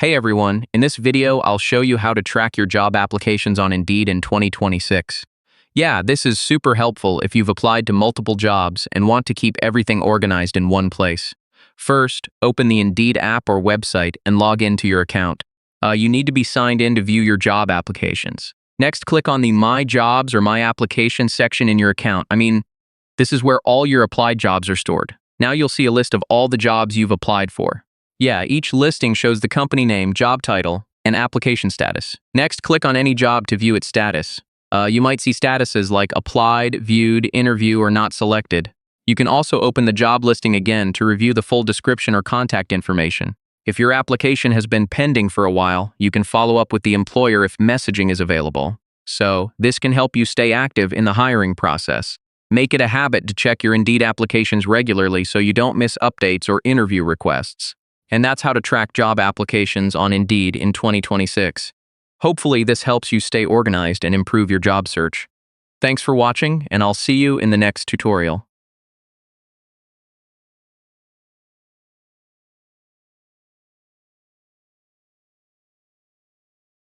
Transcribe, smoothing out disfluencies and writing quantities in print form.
Hey everyone, in this video I'll show you how to track your job applications on Indeed in 2026. Yeah, this is super helpful if you've applied to multiple jobs and want to keep everything organized in one place. First, open the Indeed app or website and log into your account. You need to be signed in to view your job applications. Next, click on the My Jobs or My Applications section in your account. This is where all your applied jobs are stored. Now you'll see a list of all the jobs you've applied for. Yeah, each listing shows the company name, job title, and application status. Next, click on any job to view its status. You might see statuses like applied, viewed, interview, or not selected. You can also open the job listing again to review the full description or contact information. If your application has been pending for a while, you can follow up with the employer if messaging is available. So, this can help you stay active in the hiring process. Make it a habit to check your Indeed applications regularly so you don't miss updates or interview requests. And that's how to track job applications on Indeed in 2026. Hopefully this helps you stay organized and improve your job search. Thanks for watching, and I'll see you in the next tutorial.